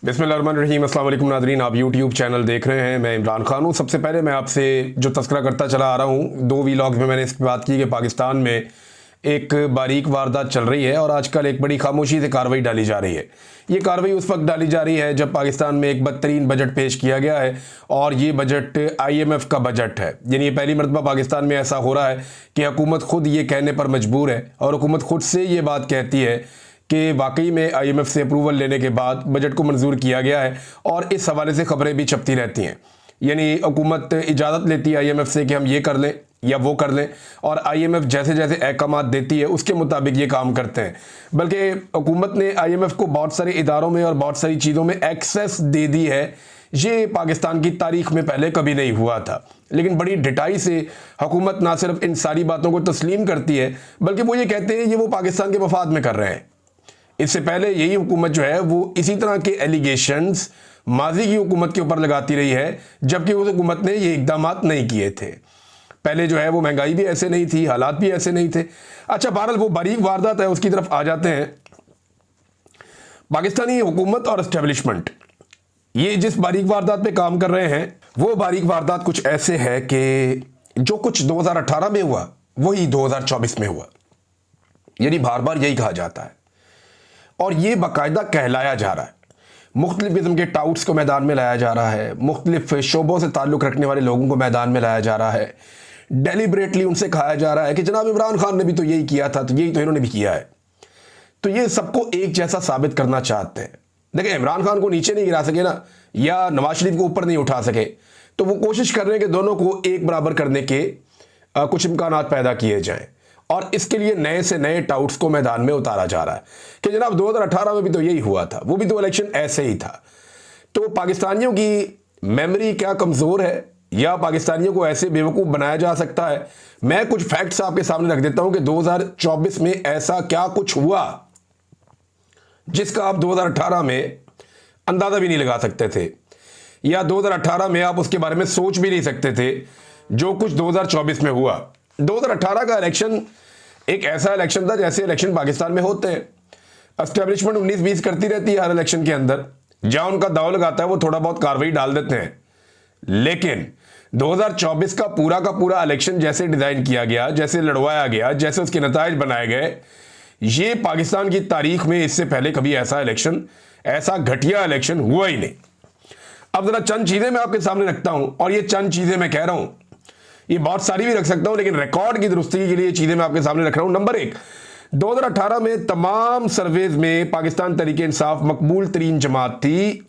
बिस्मिल्लाहिर्रहमानिर्रहीम। अस्सलाम वालेकुम नाज़रीन, आप यूट्यूब चैनल देख रहे हैं। मैं इमरान खान हूँ। सबसे पहले मैं आपसे जो तज़किरा करता चला आ रहा हूँ, 2 वीलॉग्स में मैंने इस बात की कि पाकिस्तान में एक बारीक वारदात चल रही है और आजकल एक बड़ी खामोशी से कार्रवाई डाली जा रही है। ये कार्रवाई उस वक्त डाली जा रही है जब पाकिस्तान में एक बदतरीन बजट पेश किया गया है और ये बजट IMF का बजट है। यानी ये पहली मरतबा पाकिस्तान में ऐसा हो रहा है कि हुकूमत खुद ये कहने पर मजबूर है और हुकूमत खुद से ये बात कहती है कि वाकई में IMF से अप्रूवल लेने के बाद बजट को मंजूर किया गया है और इस हवाले से खबरें भी छपती रहती हैं। यानी हुकूमत इजाज़त लेती है IMF से कि हम ये कर लें या वो कर लें और IMF जैसे जैसे अहकामात देती है उसके मुताबिक ये काम करते हैं। बल्कि हुकूमत ने IMF को बहुत सारे इदारों में और बहुत सारी चीज़ों में एक्सेस दे दी है। ये पाकिस्तान की तारीख में पहले कभी नहीं हुआ था। लेकिन बड़ी ढिठाई से हुकूमत ना सिर्फ इन सारी बातों को तस्लीम करती है बल्कि वो ये कहते हैं ये वो पाकिस्तान के मफाद में कर रहे हैं। इससे पहले यही हुकूमत जो है वो इसी तरह के एलिगेशंस माजी की हुकूमत के ऊपर लगाती रही है, जबकि उस हुकूमत ने ये इकदाम नहीं किए थे। पहले जो है वो महंगाई भी ऐसे नहीं थी, हालात भी ऐसे नहीं थे। अच्छा, बहरहाल वो बारीक वारदात है, उसकी तरफ आ जाते हैं। पाकिस्तानी हुकूमत और एस्टेब्लिशमेंट ये जिस बारीक वारदात पे काम कर रहे हैं वो बारीक वारदात कुछ ऐसे है कि जो कुछ 2018 में हुआ वही 2024 में हुआ। यानी बार बार यही कहा जाता है और ये बाकायदा कहलाया जा रहा है। मुख्तलिफ किस्म के टाउट्स को मैदान में लाया जा रहा है, मुख्तलिफ शोबों से ताल्लुक़ रखने वाले लोगों को मैदान में लाया जा रहा है। डेलिबरेटली उनसे कहा जा रहा है कि जनाब इमरान खान ने भी तो यही किया था, तो यही तो इन्होंने भी किया है। तो ये सबको एक जैसा साबित करना चाहते हैं। देखिए, इमरान खान को नीचे नहीं गिरा सके ना, या नवाज शरीफ को ऊपर नहीं उठा सके, तो वो कोशिश कर रहे हैं कि दोनों को एक बराबर करने के कुछ इम्कानात पैदा किए जाएं और इसके लिए नए से नए टाउट्स को मैदान में उतारा जा रहा है कि जनाब 2018 में भी तो यही हुआ था, वो भी तो इलेक्शन ऐसे ही था। तो पाकिस्तानियों की मेमोरी क्या कमज़ोर है या पाकिस्तानियों को ऐसे बेवकूफ़ बनाया जा सकता है? मैं कुछ फैक्ट्स आपके सामने रख देता हूं कि 2024 में ऐसा क्या कुछ हुआ जिसका आप 2018 में अंदाज़ा भी नहीं लगा सकते थे, या 2018 में आप उसके बारे में सोच भी नहीं सकते थे जो कुछ 2024 में हुआ। 2018 का इलेक्शन एक ऐसा इलेक्शन था जैसे इलेक्शन पाकिस्तान में होते हैं। एस्टेब्लिशमेंट 19-20 करती रहती है हर इलेक्शन के अंदर, जहां उनका दाव लगाता है वो थोड़ा बहुत कार्रवाई डाल देते हैं। लेकिन 2024 का पूरा इलेक्शन जैसे डिजाइन किया गया, जैसे लड़वाया गया, जैसे उसके नताइज बनाए गए, ये पाकिस्तान की तारीख में इससे पहले कभी ऐसा इलेक्शन, ऐसा घटिया इलेक्शन हुआ ही नहीं। अब जरा चंद चीजें मैं आपके सामने रखता हूं और ये चंद चीजें मैं कह रहा हूं, ये बहुत सारी भी रख सकता हूं, लेकिन रिकॉर्ड की दुरुस्ती के लिए चीजें मैं आपके सामने रख रहा हूं। नंबर 1, 2018 में तमाम सर्वेज में पाकिस्तान तहरीक इंसाफ मकबूल तरीन जमात थी,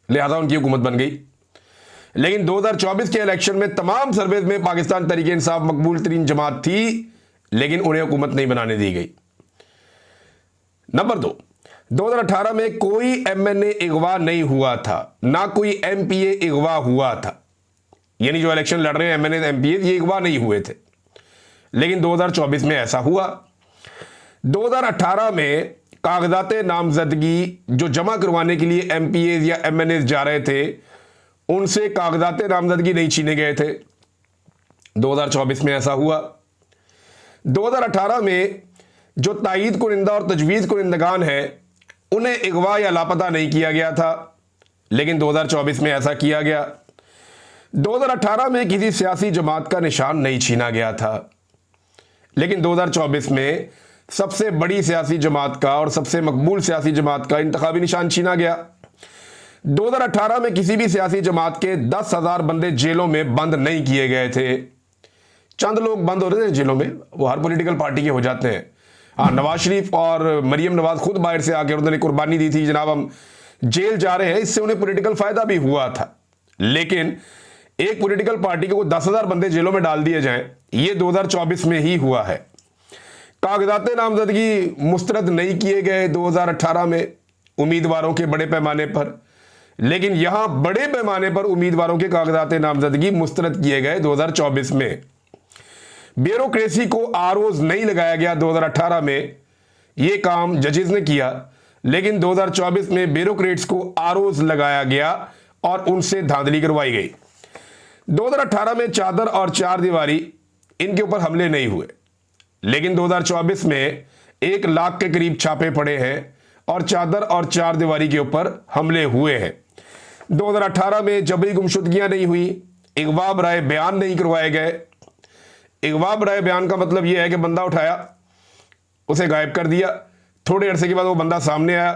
लिहाजा उनकी हुकूमत बन गई। लेकिन 2024 के इलेक्शन में तमाम सर्वेज में पाकिस्तान तहरीक इंसाफ मकबूल तरीन जमात थी, लेकिन उन्हें हुकूमत नहीं बनाने दी गई। नंबर 2, 2018 में कोई MNA अगवा नहीं हुआ था, ना कोई MPA अगवा हुआ था। यानी जो इलेक्शन लड़ रहे हैं MNA MPA ये अगवा नहीं हुए थे, लेकिन 2024 में ऐसा हुआ। 2018 में कागजात नामजदगी जो जमा करवाने के लिए MPAs या MNAs जा रहे थे उनसे कागजात नामजदगी नहीं छीने गए थे। 2024 में ऐसा हुआ। 2018 में जो तायीद कुनिंदा और तजवीज़ कुनिंदगान हैं उन्हें अगवा या लापता नहीं किया गया था, लेकिन 2024 में ऐसा किया गया। 2018 में किसी सियासी जमात का निशान नहीं छीना गया था, लेकिन 2024 में सबसे बड़ी सियासी जमात का और सबसे मकबूल सियासी जमात का इंतखाबी निशान छीना गया। 2018 में किसी भी सियासी जमात के 10,000 बंदे जेलों में बंद नहीं किए गए थे। चंद लोग बंद हो रहे थे जेलों में, वो हर पॉलिटिकल पार्टी के हो जाते हैं। हाँ, नवाज शरीफ और मरियम नवाज खुद बाहर से आकर उन्होंने कुर्बानी दी थी, जनाब हम जेल जा रहे हैं, इससे उन्हें पॉलिटिकल फायदा भी हुआ था। लेकिन एक पॉलिटिकल पार्टी को 10,000 बंदे जेलों में डाल दिए जाएं, ये 2024 में ही हुआ है। कागजात नामजदगी मुस्तरद नहीं किए गए 2018 में उम्मीदवारों के बड़े पैमाने पर, लेकिन यहां बड़े पैमाने पर उम्मीदवारों के कागजात नामजदगी मुस्तरद किए गए 2024 में। ब्यूरोक्रेसी को आरोज नहीं लगाया गया 2018 में, यह काम जजेस ने किया, लेकिन 2024 में ब्यूरोक्रेट्स को आरोज लगाया गया और उनसे धांधली करवाई गई। 2018 में चादर और चार दीवारी इनके ऊपर हमले नहीं हुए, लेकिन 2024 में 1 लाख के करीब छापे पड़े हैं और चादर और चार दीवारी के ऊपर हमले हुए हैं। 2018 में जबरी गुमशुदगियां नहीं हुई, अगवा बराए बयान नहीं करवाए गए। अगवा बराए बयान का मतलब यह है कि बंदा उठाया, उसे गायब कर दिया, थोड़े अरसे के बाद वो बंदा सामने आया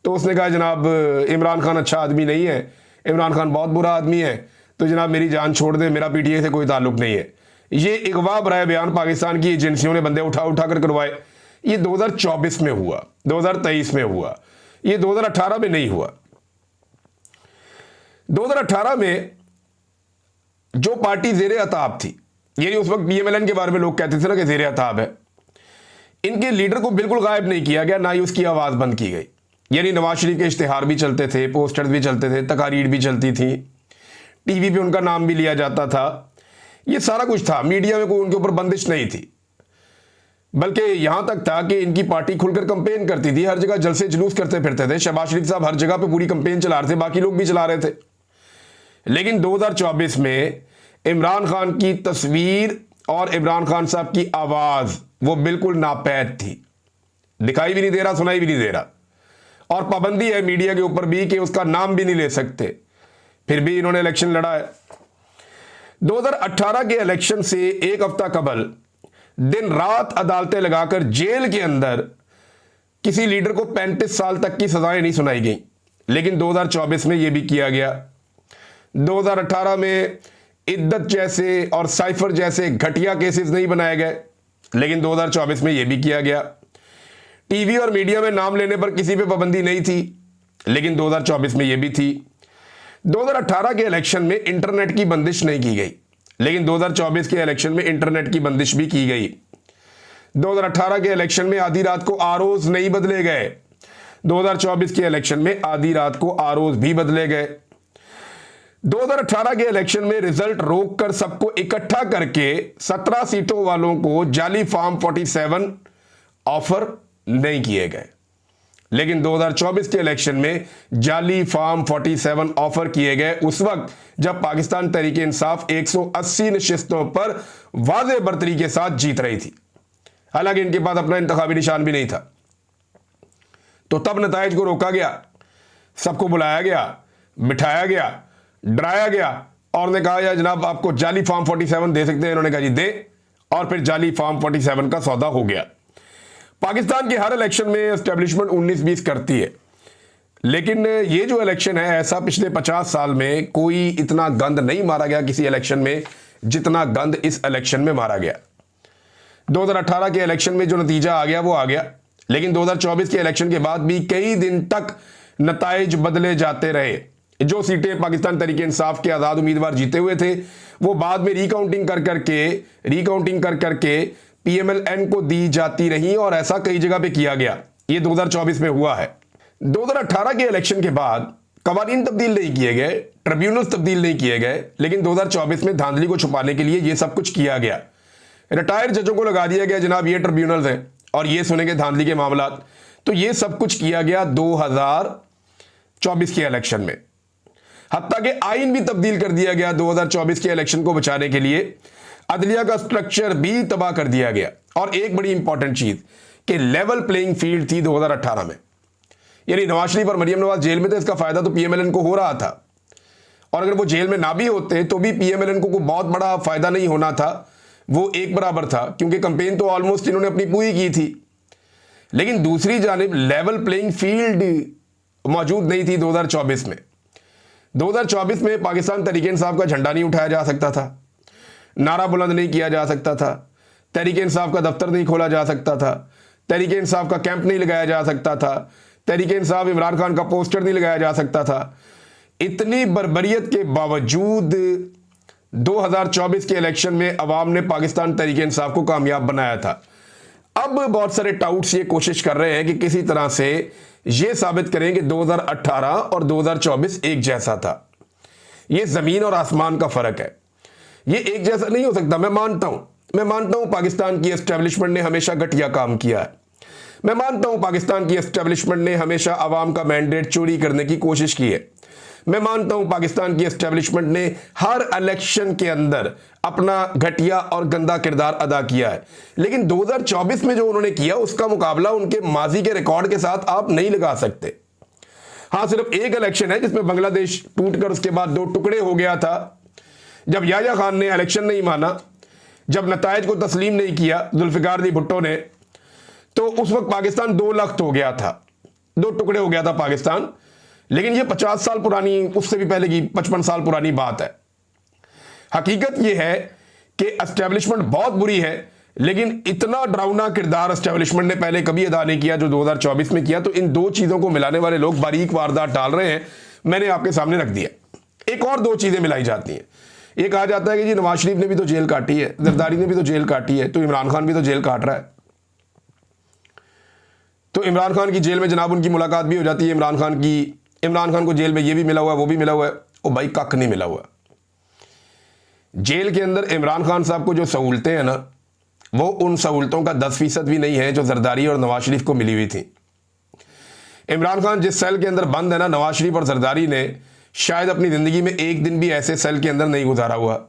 तो उसने कहा जनाब इमरान खान अच्छा आदमी नहीं है, इमरान खान बहुत बुरा आदमी है, तो जनाब मेरी जान छोड़ दे, मेरा पीटीआई से कोई ताल्लुक नहीं है। ये अगवा बराए बयान पाकिस्तान की एजेंसियों ने बंदे उठा उठा कर करवाए। ये 2024 में हुआ, 2023 में हुआ, ये 2018 में नहीं हुआ। 2018 में जो पार्टी जेर अताब थी, यानी उस वक्त पीएमएलएन के बारे में लोग कहते थे ना कि जेर अताब है, इनके लीडर को बिल्कुल गायब नहीं किया गया, ना ही उसकी आवाज बंद की गई। यानी नवाज शरीफ के इश्तिहार भी चलते थे, पोस्टर्स भी चलते थे, तकारीर भी चलती थी, टीवी पे उनका नाम भी लिया जाता था, ये सारा कुछ था। मीडिया में कोई उनके ऊपर बंदिश नहीं थी, बल्कि यहां तक था कि इनकी पार्टी खुलकर कंपेन करती थी, हर जगह जलसे जुलूस करते फिरते थे। शहबाज शरीफ साहब हर जगह पे पूरी कंपेन चला रहे थे, बाकी लोग भी चला रहे थे। लेकिन 2024 में इमरान खान की तस्वीर और इमरान खान साहब की आवाज वो बिल्कुल नापैद थी, दिखाई भी नहीं दे रहा, सुनाई भी नहीं दे रहा, और पाबंदी है मीडिया के ऊपर भी कि उसका नाम भी नहीं ले सकते, फिर भी इन्होंने इलेक्शन लड़ा है। 2018 के इलेक्शन से एक हफ्ता कबल दिन रात अदालतें लगाकर जेल के अंदर किसी लीडर को 35 साल तक की सजाएं नहीं सुनाई गई, लेकिन 2024 में यह भी किया गया। 2018 में इद्दत जैसे और साइफर जैसे घटिया केसेस नहीं बनाए गए, लेकिन 2024 में यह भी किया गया। टीवी और मीडिया में नाम लेने पर किसी पे पाबंदी नहीं थी, लेकिन 2024 में यह भी थी। 2018 के इलेक्शन में इंटरनेट की बंदिश नहीं की गई, लेकिन 2024 के इलेक्शन में इंटरनेट की बंदिश भी की गई। 2018 के इलेक्शन में आधी रात को आरओज नहीं बदले गए, 2024 के इलेक्शन में आधी रात को आरओज भी बदले गए। 2018 के इलेक्शन में रिजल्ट रोककर सबको इकट्ठा करके 17 सीटों वालों को जाली फॉर्म 47 ऑफर नहीं किए गए, लेकिन 2024 के इलेक्शन में जाली फॉर्म 47 ऑफर किए गए उस वक्त जब पाकिस्तान तहरीके इंसाफ 180 नशिस्तों पर वाज़ेह बर्तरी के साथ जीत रही थी, हालांकि इनके पास अपना इंतखाबी निशान भी नहीं था। तो तब नताइज को रोका गया, सबको बुलाया गया, बिठाया गया, डराया गया और ने कहा यार जनाब आपको जाली फॉर्म 47 दे सकते हैं। इन्होंने कहा जी दे, और फिर जाली फॉर्म 47 का सौदा हो गया। पाकिस्तान के हर इलेक्शन में एस्टेब्लिशमेंट 19-20 करती है, लेकिन ये जो इलेक्शन है ऐसा पिछले 50 साल में कोई इतना गंद नहीं मारा गया किसी इलेक्शन में जितना गंद इस इलेक्शन में मारा गया। 2018 के इलेक्शन में जो नतीजा आ गया वो आ गया, लेकिन 2024 के इलेक्शन के बाद भी कई दिन तक नताइज बदले जाते रहे। जो सीटें पाकिस्तान तहरीके इंसाफ के आज़ाद उम्मीदवार जीते हुए थे वो बाद में रिकाउंटिंग कर करके पीएमएलएन को दी जाती रही, और ऐसा कई जगह पे किया गया। ये 2024 में हुआ है। 2018 के इलेक्शन के बाद कवानीन तब्दील नहीं किए गए, ट्रिब्यूनल्स तब्दील नहीं किए गए, लेकिन 2024 में धांधली को छुपाने के लिए ये सब कुछ किया गया। रिटायर्ड जजों को लगा दिया गया जनाब ये ट्रिब्यूनल्स हैं और ये सुनेंगे धांधली के मामला। तो ये सब कुछ किया गया 2024 के इलेक्शन में। हत्ता के आइन भी तब्दील कर दिया गया 2024 के इलेक्शन को बचाने के लिए। अदलिया का स्ट्रक्चर भी तबाह कर दिया गया। और एक बड़ी इंपॉर्टेंट चीज कि लेवल प्लेइंग फील्ड थी 2018 में, यानी नवाज शरीफ और मरियम नवाज जेल में थे, इसका फायदा तो पीएमएलएन को हो रहा था, और अगर वो जेल में ना भी होते तो भी पीएमएलएन को कोई बहुत बड़ा फायदा नहीं होना था, वो एक बराबर था, क्योंकि कंपेन तो ऑलमोस्ट इन्होंने अपनी पूरी की थी। लेकिन दूसरी जानिब लेवल प्लेइंग फील्ड मौजूद नहीं थी 2024 में। 2024 में पाकिस्तान तहरीके इंसाफ का झंडा नहीं उठाया जा सकता था, नारा बुलंद नहीं किया जा सकता था, तहरीके इंसाफ का दफ्तर नहीं खोला जा सकता था, तहरीके इंसाफ का कैंप नहीं लगाया जा सकता था, तहरीके इंसाफ इमरान खान का पोस्टर नहीं लगाया जा सकता था। इतनी बर्बरियत के बावजूद 2024 के इलेक्शन में अवाम ने पाकिस्तान तहरीके इंसाफ को कामयाब बनाया था। अब बहुत सारे टाउट्स ये कोशिश कर रहे हैं कि किसी तरह से ये साबित करें कि 2018 और 2024 एक जैसा था। ये जमीन और आसमान का फर्क है, ये एक जैसा नहीं हो सकता। मैं मानता हूं पाकिस्तान की एस्टेब्लिशमेंट ने हमेशा घटिया काम किया है। मैं मानता हूं पाकिस्तान की एस्टेब्लिशमेंट ने हमेशा अवाम का मैंडेट चोरी करने की कोशिश की है। मैं मानता हूं पाकिस्तान की एस्टेब्लिशमेंट ने हर इलेक्शन के अंदर अपना घटिया और गंदा किरदार अदा किया है, लेकिन 2024 में जो उन्होंने किया उसका मुकाबला उनके माजी के रिकॉर्ड के साथ आप नहीं लगा सकते। हां, सिर्फ एक इलेक्शन है जिसमें बांग्लादेश टूटकर उसके बाद दो टुकड़े हो गया था, जब याह्या खान ने इलेक्शन नहीं माना, जब नतायज को तस्लीम नहीं किया जुल्फिकार अली भुट्टो ने, तो उस वक्त पाकिस्तान दो लख्त हो गया था, दो टुकड़े हो गया था पाकिस्तान। लेकिन ये 50 साल पुरानी, उससे भी पहले की 55 साल पुरानी बात है। हकीकत ये है कि एस्टेब्लिशमेंट बहुत बुरी है, लेकिन इतना डरावना किरदार एस्टेब्लिशमेंट ने पहले कभी अदा नहीं किया जो 2024 में किया। तो इन दो चीजों को मिलाने वाले लोग बारीक वारदात डाल रहे हैं, मैंने आपके सामने रख दिया। एक और दो चीजें मिलाई जाती हैं। ये कहा जाता है कि जी नवाज शरीफ ने भी तो जेल काटी है, जरदारी ने भी तो जेल काटी है, तो इमरान खान भी तो जेल काट रहा है। तो इमरान खान की जेल में जनाब उनकी मुलाकात भी हो जाती है, इमरान खान को जेल में ये भी मिला हुआ है, वो भी मिला हुआ है। ओ भाई, कख नहीं मिला हुआ। जेल के अंदर इमरान खान साहब को जो सहूलतें हैं ना, वो उन सहूलतों का 10% भी नहीं है जो जरदारी और नवाज शरीफ को मिली हुई थी। इमरान खान जिस सेल के अंदर बंद है ना, नवाज शरीफ और जरदारी ने शायद अपनी जिंदगी में एक दिन भी ऐसे सेल के अंदर नहीं गुजारा हुआ।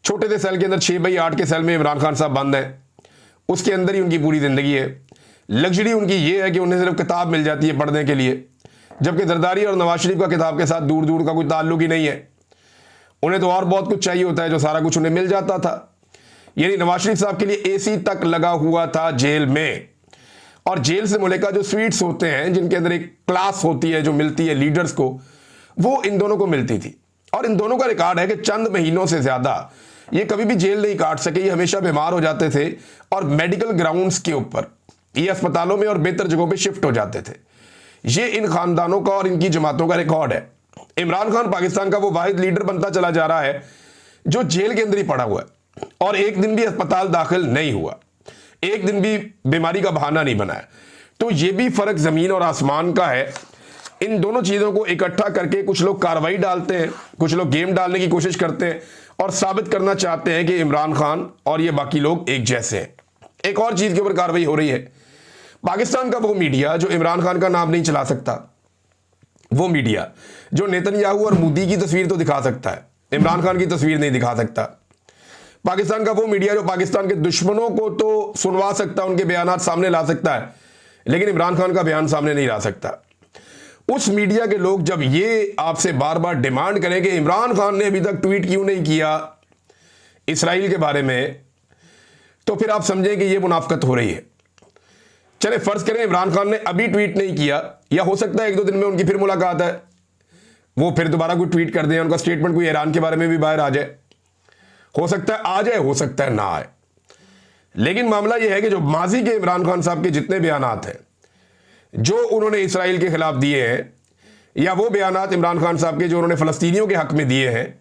छोटे से सेल के अंदर 6x8 के सेल में इमरान खान साहब बंद हैं, उसके अंदर ही उनकी पूरी जिंदगी है। लग्जरी उनकी ये है कि उन्हें सिर्फ किताब मिल जाती है पढ़ने के लिए, जबकि जरदारी और नवाज शरीफ का किताब के साथ दूर दूर का कोई ताल्लुक ही नहीं है। उन्हें तो और बहुत कुछ चाहिए होता है जो सारा कुछ उन्हें मिल जाता था। यानी नवाज शरीफ साहब के लिए एसी तक लगा हुआ था जेल में, और जेल से मुलेका जो स्वीट्स होते हैं जिनके अंदर एक क्लास होती है जो मिलती है लीडर्स को, वो इन दोनों को मिलती थी। और इन दोनों का रिकॉर्ड है कि चंद महीनों से ज्यादा ये कभी भी जेल नहीं काट सके, ये हमेशा बीमार हो जाते थे और मेडिकल ग्राउंड्स के ऊपर ये अस्पतालों में और बेहतर जगहों पे शिफ्ट हो जाते थे। ये इन खानदानों का और इनकी जमातों का रिकॉर्ड है। इमरान खान पाकिस्तान का वो वाहिद लीडर बनता चला जा रहा है जो जेल के अंदर ही पड़ा हुआ है और एक दिन भी अस्पताल दाखिल नहीं हुआ, एक दिन भी बीमारी का बहाना नहीं बनाया। तो ये भी फर्क जमीन और आसमान का है। इन दोनों चीजों को इकट्ठा करके कुछ लोग कार्रवाई डालते हैं, कुछ लोग गेम डालने की कोशिश करते हैं और साबित करना चाहते हैं कि इमरान खान और ये बाकी लोग एक जैसे हैं। एक और चीज के ऊपर कार्रवाई हो रही है। पाकिस्तान का वो मीडिया जो इमरान खान का नाम नहीं चला सकता, वो मीडिया जो नेतन्याहू और मोदी की तस्वीर तो दिखा सकता है, इमरान खान की तस्वीर नहीं दिखा सकता। पाकिस्तान का वो मीडिया जो पाकिस्तान के दुश्मनों को तो सुनवा सकता, उनके बयानात सामने ला सकता है, लेकिन इमरान खान का बयान सामने नहीं ला सकता। उस मीडिया के लोग जब ये आपसे बार बार डिमांड करें कि इमरान खान ने अभी तक ट्वीट क्यों नहीं किया इसराइल के बारे में, तो फिर आप समझें कि ये मुनाफकत हो रही है। चले फर्ज करें इमरान खान ने अभी ट्वीट नहीं किया, या हो सकता है एक दो दिन में उनकी फिर मुलाकात है, वो फिर दोबारा कोई ट्वीट कर दें, उनका स्टेटमेंट कोई ईरान के बारे में भी बाहर आ जाए, हो सकता है आ जाए, हो सकता है ना आए। लेकिन मामला यह है कि जो माजी के इमरान खान साहब के जितने बयानात हैं जो उन्होंने इसराइल के खिलाफ दिए हैं, या वो बयानात इमरान खान साहब के जो उन्होंने फलस्तीनियों के हक में दिए हैं,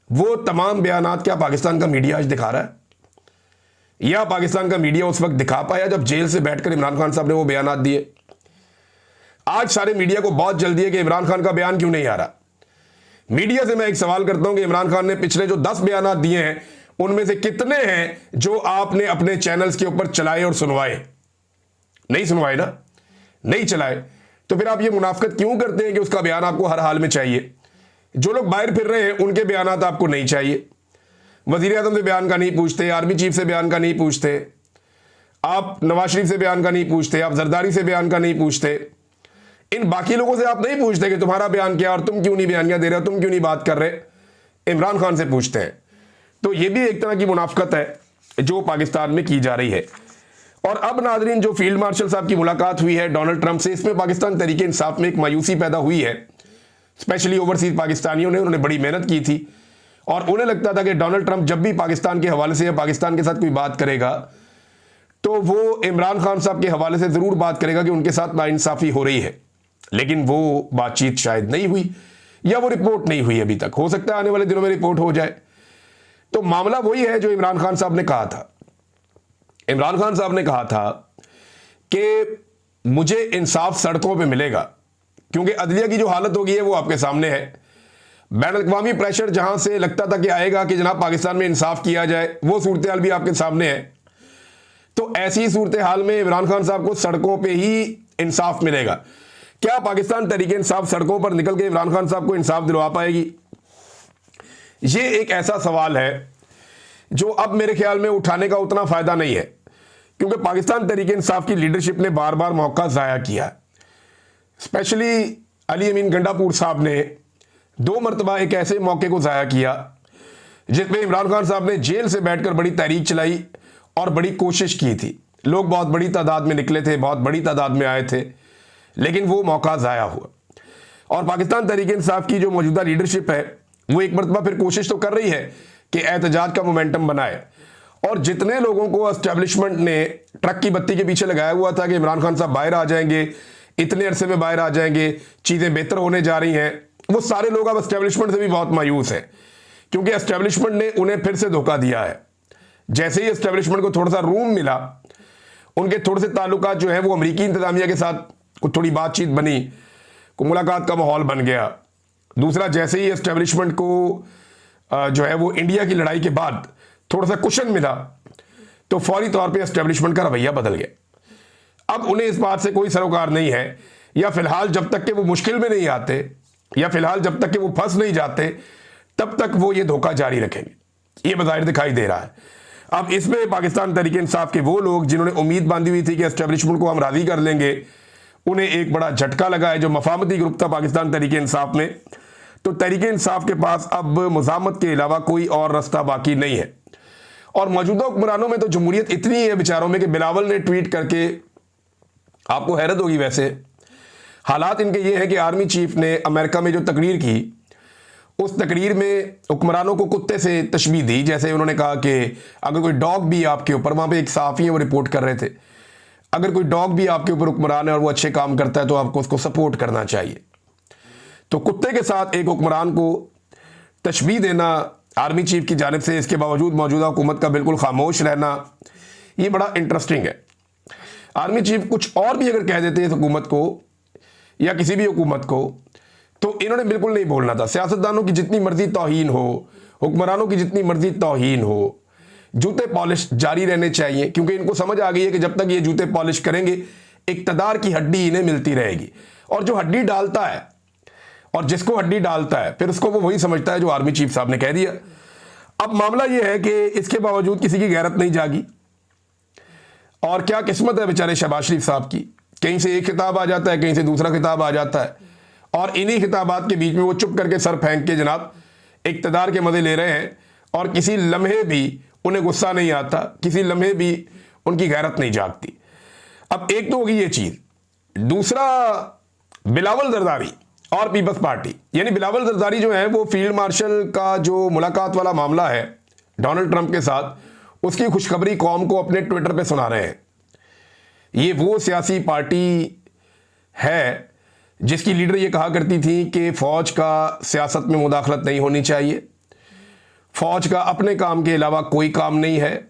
वो तमाम बयानात क्या पाकिस्तान का मीडिया आज दिखा रहा है? या पाकिस्तान का मीडिया उस वक्त दिखा पाया जब जेल से बैठकर इमरान खान साहब ने वो बयानात दिए? आज सारे मीडिया को बहुत जल्दी है कि इमरान खान का बयान क्यों नहीं आ रहा। मीडिया से मैं एक सवाल करता हूं कि इमरान खान ने पिछले जो 10 बयानात दिए हैं उनमें से कितने हैं जो आपने अपने चैनल्स के ऊपर चलाए और सुनवाए? नहीं सुनवाए ना, नहीं चलाए। तो फिर आप ये मुनाफकत क्यों करते हैं कि उसका बयान आपको हर हाल में चाहिए? जो लोग बाहर फिर रहे हैं उनके बयानात आपको नहीं चाहिए। वजीर आजम से बयान का नहीं पूछते, आर्मी चीफ से बयान का नहीं पूछते, आप नवाज शरीफ से बयान का नहीं पूछते, आप जरदारी से बयान का नहीं पूछते, इन बाकी लोगों से आप नहीं पूछते कि तुम्हारा बयान क्या और तुम क्यों नहीं बयानियां दे रहे हो, तुम क्यों नहीं बात कर रहे। इमरान खान से पूछते हैं। तो ये भी एक तरह की मुनाफकत है जो पाकिस्तान में की जा रही है। और अब नाजरीन, जो फील्ड मार्शल साहब की मुलाकात हुई है डोनाल्ड ट्रंप से, इसमें पाकिस्तान तहरीक इंसाफ में एक मायूसी पैदा हुई है। स्पेशली ओवरसीज पाकिस्तानियों ने, उन्होंने बड़ी मेहनत की थी और उन्हें लगता था कि डोनाल्ड ट्रंप जब भी पाकिस्तान के हवाले से या पाकिस्तान के साथ कोई बात करेगा तो वो इमरान खान साहब के हवाले से जरूर बात करेगा कि उनके साथ नाइंसाफी हो रही है। लेकिन वो बातचीत शायद नहीं हुई या वो रिपोर्ट नहीं हुई अभी तक। हो सकता है आने वाले दिनों में रिपोर्ट हो जाए। तो मामला वही है जो इमरान खान साहब ने कहा था। इमरान खान साहब ने कहा था कि मुझे इंसाफ सड़कों पे मिलेगा, क्योंकि अदलिया की जो हालत हो गई है वो आपके सामने है। बैनुल-अक़वामी प्रेशर जहां से लगता था कि आएगा कि जनाब पाकिस्तान में इंसाफ किया जाए, वो सूरत हाल भी आपके सामने है। तो ऐसी सूरत हाल में इमरान खान साहब को सड़कों पे ही इंसाफ मिलेगा, क्या पाकिस्तान तहरीक इंसाफ सड़कों पर निकल के इमरान खान साहब को इंसाफ दिलवा पाएगी? ये एक ऐसा सवाल है जो अब मेरे ख्याल में उठाने का उतना फायदा नहीं है, क्योंकि पाकिस्तान तहरीक इंसाफ की लीडरशिप ने बार बार मौका ज़ाया किया। स्पेशली अली अमीन गंडापुर साहब ने 2 मरतबा एक ऐसे मौके को ज़ाया किया जिसमें इमरान खान साहब ने जेल से बैठकर बड़ी तहरीक चलाई और बड़ी कोशिश की थी। लोग बहुत बड़ी तादाद में निकले थे, बहुत बड़ी तादाद में आए थे, लेकिन वो मौका ज़ाया हुआ। और पाकिस्तान तहरीक इंसाफ की जो मौजूदा लीडरशिप है वो एक मरतबा फिर कोशिश तो कर रही है कि एहतजाज का मोमेंटम बनाए। और जितने लोगों को एस्टेब्लिशमेंट ने ट्रक की बत्ती के पीछे लगाया हुआ था कि इमरान खान साहब बाहर आ जाएंगे, इतने अरसे में बाहर आ जाएंगे, चीज़ें बेहतर होने जा रही हैं, वो सारे लोग अब एस्टेब्लिशमेंट से भी बहुत मायूस हैं, क्योंकि एस्टेब्लिशमेंट ने उन्हें फिर से धोखा दिया है। जैसे ही एस्टेब्लिशमेंट को थोड़ा सा रूम मिला, उनके थोड़े से ताल्लुकात जो है वो अमरीकी इंतजामिया के साथ कुछ थोड़ी बातचीत बनी, को मुलाकात का माहौल बन गया। दूसरा, जैसे ही एस्टेब्लिशमेंट को जो है वो इंडिया की लड़ाई के बाद थोड़ा सा कुशन मिला, तो फौरी तौर पे एस्टेब्लिशमेंट का रवैया बदल गया। अब उन्हें इस बात से कोई सरोकार नहीं है, या फिलहाल जब तक कि वो मुश्किल में नहीं आते, या फिलहाल जब तक कि वो फंस नहीं जाते, तब तक वो ये धोखा जारी रखेंगे। ये बज़ाहिर दिखाई दे रहा है। अब इसमें पाकिस्तान तहरीक इंसाफ के वो लोग जिन्होंने उम्मीद बांधी हुई थी कि एस्टेब्लिशमेंट को हम राज़ी कर लेंगे, उन्हें एक बड़ा झटका लगा है। जो मफामती ग्रुप था पाकिस्तान तहरीक इंसाफ में, तो तहरीक इंसाफ के पास अब मुज़ामत के अलावा कोई और रास्ता बाकी नहीं है। और मौजूदा हुक्मरानों में तो जमहूरियत इतनी है बेचारों में कि बिलावल ने ट्वीट करके, आपको हैरत होगी वैसे, हालात इनके ये हैं कि आर्मी चीफ ने अमेरिका में जो तकरीर की, उस तकरीर में हुक्मरानों को कुत्ते से तशबीह दी। जैसे उन्होंने कहा कि अगर कोई डॉग भी आपके ऊपर, वहाँ पे एक सहाफ़ी है वो रिपोर्ट कर रहे थे, अगर कोई डॉग भी आपके ऊपर हुक्मरान है और वो अच्छे काम करता है तो आपको उसको सपोर्ट करना चाहिए। तो कुत्ते के साथ एक हुक्मरान को तशबीह देना आर्मी चीफ की जानिब से, इसके बावजूद मौजूदा हुकूमत का बिल्कुल खामोश रहना, ये बड़ा इंटरेस्टिंग है। आर्मी चीफ कुछ और भी अगर कह देते इस हुकूमत को या किसी भी हुकूमत को, तो इन्होंने बिल्कुल नहीं बोलना था। सियासतदानों की जितनी मर्जी तौहीन हो, हुक्मरानों की जितनी मर्जी तौहीन हो, जूते पॉलिश जारी रहने चाहिए, क्योंकि इनको समझ आ गई है कि जब तक ये जूते पॉलिश करेंगे, इक़्तिदार की हड्डी इन्हें मिलती रहेगी। और जो हड्डी डालता है और जिसको हड्डी डालता है, फिर उसको वो वही समझता है जो आर्मी चीफ साहब ने कह दिया। अब मामला ये है कि इसके बावजूद किसी की गैरत नहीं जागी। और क्या किस्मत है बेचारे शहबाज शरीफ साहब की, कहीं से एक खिताब आ जाता है, कहीं से दूसरा खिताब आ जाता है, और इन्हीं खिताबात के बीच में वो चुप करके सर फेंक के जनाब इक़्तिदार के मज़े ले रहे हैं, और किसी लम्हे भी उन्हें गुस्सा नहीं आता, किसी लम्हे भी उनकी गैरत नहीं जागती। अब एक तो होगी ये चीज़। दूसरा, बिलावल जरदारी और पीपल्स पार्टी, यानी बिलावल जरदारी जो है वो फील्ड मार्शल का जो मुलाकात वाला मामला है डोनाल्ड ट्रंप के साथ, उसकी खुशखबरी कौम को अपने ट्विटर पे सुना रहे हैं। ये वो सियासी पार्टी है जिसकी लीडर ये कहा करती थी कि फ़ौज का सियासत में मुदाखलत नहीं होनी चाहिए, फ़ौज का अपने काम के अलावा कोई काम नहीं है,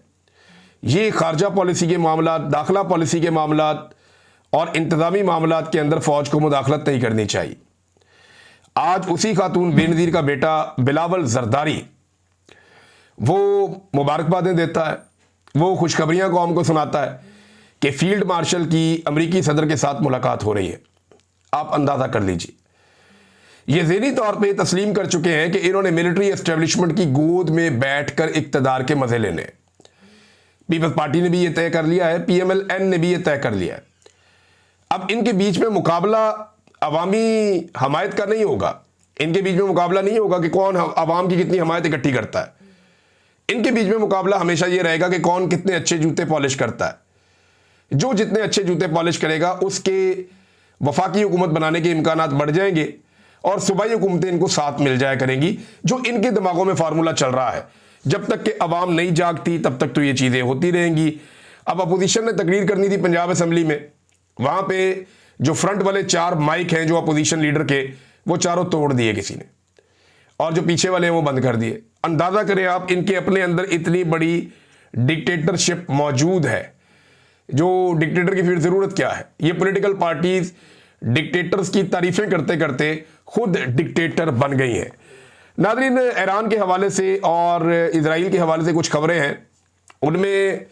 ये खारजा पॉलिसी के मामला, दाखिला पॉलिसी के मामला और इंतज़ामी मामला के अंदर फ़ौज को मुदाखलत नहीं करनी चाहिए। आज उसी खातून बेनज़ीर का बेटा बिलावल जरदारी वो मुबारकबादें देता है, वो खुशखबरियाँ कौम को सुनाता है कि फील्ड मार्शल की अमरीकी सदर के साथ मुलाकात हो रही है। आप अंदाज़ा कर लीजिए, ये ज़हनी तौर पे तस्लीम कर चुके हैं कि इन्होंने मिलिट्री एस्टेब्लिशमेंट की गोद में बैठकर इक़्तिदार के मज़े लेने। पीपल्स पार्टी ने भी ये तय कर लिया है, PMLN ने भी ये तय कर लिया है। अब इनके बीच में मुकाबला अवामी हमायत का नहीं होगा, इनके बीच में मुकाबला नहीं होगा कि कौन अवाम की कितनी हमायत इकट्ठी करता है। इनके बीच में मुकाबला हमेशा ये रहेगा कि कौन कितने अच्छे जूते पॉलिश करता है। जो जितने अच्छे जूते पॉलिश करेगा उसके वफाकी हुकूमत बनाने के इम्कानात बढ़ जाएंगे, और सूबाई हुकूमतें इनको साथ मिल जाया करेंगी, जो इनके दिमागों में फार्मूला चल रहा है। जब तक कि अवाम नहीं जागती तब तक तो ये चीज़ें होती रहेंगी। अब अपोजिशन ने तकरीर करनी थी पंजाब असम्बली में, वहाँ पे जो फ्रंट वाले 4 माइक हैं जो अपोजिशन लीडर के, वो चारों तोड़ दिए किसी ने, और जो पीछे वाले हैं वो बंद कर दिए। अंदाज़ा करें आप, इनके अपने अंदर इतनी बड़ी डिक्टेटरशिप मौजूद है। जो डिक्टेटर की फिर ज़रूरत क्या है? ये पॉलिटिकल पार्टीज डिक्टेटर्स की तारीफ़ें करते करते खुद डिक्टेटर बन गई हैं। नाज़रीन, ईरान के हवाले से और इजराइल के हवाले से कुछ खबरें हैं। उनमें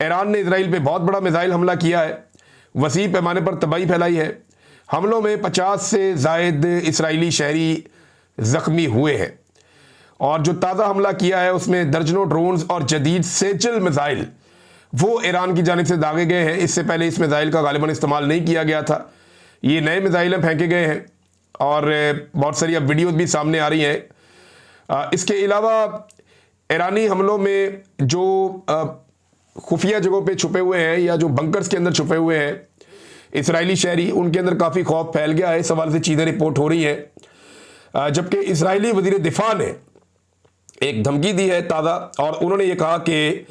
ईरान ने इजराइल पे बहुत बड़ा मिसाइल हमला किया है, वसी पैमाने पर तबाही फैलाई है। हमलों में 50 से ज़ायद इसराइली शहरी ज़ख्मी हुए हैं और जो ताज़ा हमला किया है उसमें दर्जनों ड्रोन्स और जदीद सेजल मिसाइल वो ईरान की जानिब से दागे गए हैं। इससे पहले इस मिसाइल का गालिबन इस्तेमाल नहीं किया गया था। ये नए मिसाइल फेंके गए हैं और बहुत सारी अब वीडियोज़ भी सामने आ रही हैं। इसके अलावा ईरानी हमलों में जो खुफिया जगहों पे छुपे हुए हैं या जो बंकर्स के अंदर छुपे हुए हैं इसराइली शहरी, उनके अंदर काफ़ी खौफ फैल गया है। इस सवाल से चीज़ें रिपोर्ट हो रही हैं। जबकि इसराइली वज़ीर दिफा ने एक धमकी दी है ताज़ा और उन्होंने ये कहा कि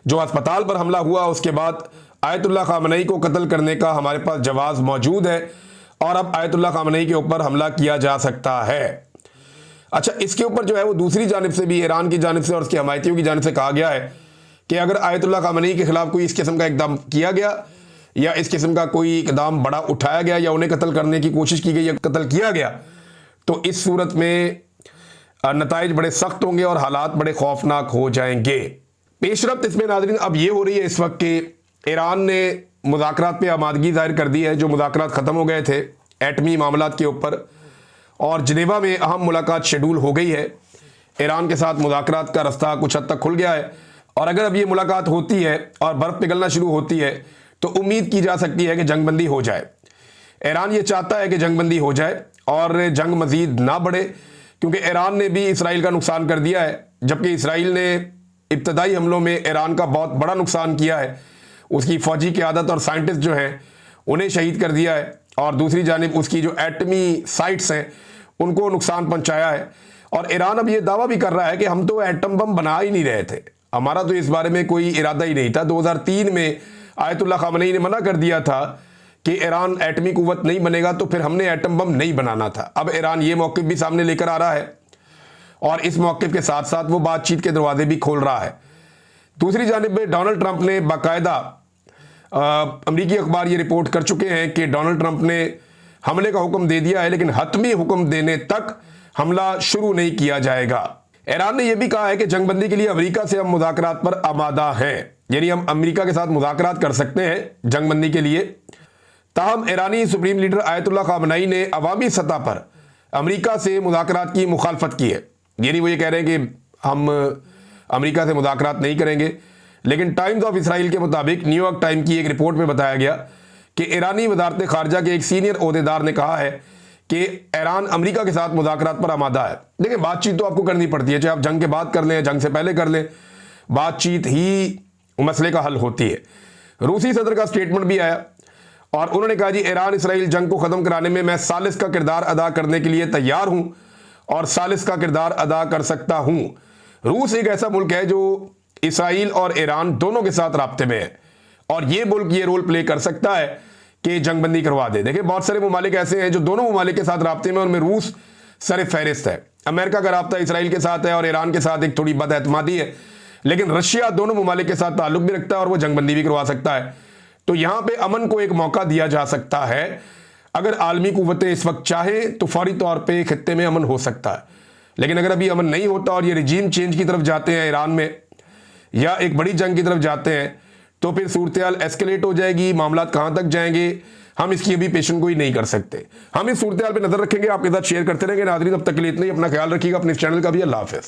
जो अस्पताल पर हमला हुआ उसके बाद आयतुल्लाह खामनेई को कत्ल करने का हमारे पास जवाब मौजूद है और अब आयतुल्लाह खामनेई के ऊपर हमला किया जा सकता है। अच्छा, इसके ऊपर जो है वो दूसरी जानिब से भी ईरान की जानिब से और उसके हमायतियों की जानिब से कहा गया है कि अगर आयतुल्लाह खामनेई के खिलाफ कोई इस किस्म का इकदाम किया गया या इस किस्म का कोई इकदाम बड़ा उठाया गया या उन्हें कत्ल करने की कोशिश की गई या कत्ल किया गया तो इस सूरत में नताइज बड़े सख्त होंगे और हालात बड़े खौफनाक हो जाएंगे। पेशरफ्त इसमें नाज़रीन अब ये हो रही है इस वक्त कि ईरान ने मुज़ाकरात पे आमादगी ज़ाहिर कर दी है। जो मुज़ाकरात ख़त्म हो गए थे एटमी मामलात के ऊपर और जनेवा में अहम मुलाकात शेड्यूल हो गई है। ईरान के साथ मुज़ाकरात का रास्ता कुछ हद तक खुल गया है और अगर अब ये मुलाकात होती है और बर्फ़ पिघलना शुरू होती है तो उम्मीद की जा सकती है कि जंगबंदी हो जाए। ईरान ये चाहता है कि जंगबंदी हो जाए और जंग मज़ीद ना बढ़े, क्योंकि ईरान ने भी इसराइल का नुकसान कर दिया है। जबकि इसराइल ने इब्तदाई हमलों में ईरान का बहुत बड़ा नुकसान किया है, उसकी फ़ौजी क़यादत और साइंटिस्ट जो हैं उन्हें शहीद कर दिया है और दूसरी जानिब उसकी जो एटमी साइट्स हैं उनको नुकसान पहुंचाया है। और ईरान अब ये दावा भी कर रहा है कि हम तो एटम बम बना ही नहीं रहे थे, हमारा तो इस बारे में कोई इरादा ही नहीं था। 2003 में आयतुल्लाह खामनेई ने मना कर दिया था कि ईरान एटमी कुव्वत नहीं बनेगा, तो फिर हमने एटम बम नहीं बनाना था। अब ईरान ये मौक़िफ़ भी सामने लेकर आ रहा है और इस मौक़िफ़ के साथ साथ वो बातचीत के दरवाजे भी खोल रहा है। दूसरी जानिब में डोनाल्ड ट्रंप ने बाकायदा अमरीकी अखबार ये रिपोर्ट कर चुके हैं कि डोनाल्ड ट्रंप ने हमले का हुक्म दे दिया है, लेकिन हतमी हुक्म देने तक हमला शुरू नहीं किया जाएगा। ईरान ने यह भी कहा है कि जंगबंदी के लिए अमेरिका से हम मुज़ाकरात पर आमादा हैं, यानी हम अमेरिका के साथ मुज़ाकरात कर सकते हैं जंगबंदी के लिए। ताहम ईरानी सुप्रीम लीडर आयतुल्लाह खामनेई ने अवामी सतह पर अमेरिका से मुज़ाकरात की मुखालफत की है, यानी वो ये कह रहे हैं कि हम अमेरिका से मुज़ाकरात नहीं करेंगे। लेकिन टाइम्स ऑफ इसराइल के मुताबिक न्यूयॉर्क टाइम की एक रिपोर्ट में बताया गया कि ईरानी वज़ारत ख़ारजा के एक सीनियर ओहदेदार ने कहा है कि ईरान अमेरिका के साथ मुज़ाकरात पर आमादा है। देखिए, बातचीत तो आपको करनी पड़ती है, चाहे आप जंग के बाद कर लें, जंग से पहले कर लें, बातचीत ही मसले का हल होती है। रूसी सदर का स्टेटमेंट भी आया और उन्होंने कहा जी, ईरान इसराइल जंग को ख़त्म कराने में मैं सालिस का किरदार अदा करने के लिए तैयार हूँ और सालिस का किरदार अदा कर सकता हूँ। रूस एक ऐसा मुल्क है जो इसराइल और ईरान दोनों के साथ राब्ते में है और ये मुल्क ये रोल प्ले कर सकता है कि जंगबंदी करवा दे। देखिए, बहुत सारे ममालिक ऐसे हैं जो दोनों ममालिक के साथ राब्ते में, उनमें रूस सर फहरिस्त है। अमेरिका का राब्ता इसराइल के साथ है और ईरान के साथ एक थोड़ी बदएतमादी है, लेकिन रशिया दोनों ममालिक के साथ ताल्लुक भी रखता है और वो जंगबंदी भी करवा सकता है। तो यहाँ पे अमन को एक मौका दिया जा सकता है। अगर आलमी कुव्वतें इस वक्त चाहें तो फौरी तौर पर खित्ते में अमन हो सकता है, लेकिन अगर अभी अमन नहीं होता और ये रिजीम चेंज की तरफ जाते हैं ईरान में या एक बड़ी जंग की तरफ जाते हैं तो फिर सूरत-ए-हाल एस्केलेट हो जाएगी। मामलात कहाँ तक जाएंगे हम इसकी अभी पेशन गोई नहीं कर सकते। हम इस सूरत-ए-हाल पे नजर रखेंगे, आपके साथ शेयर करते रहेंगे। नाज़रीन, अब तक के लिए इतना ही। अपना ख्याल रखिएगा, अपने इस चैनल का भी। अल्लाह हाफ़िज़।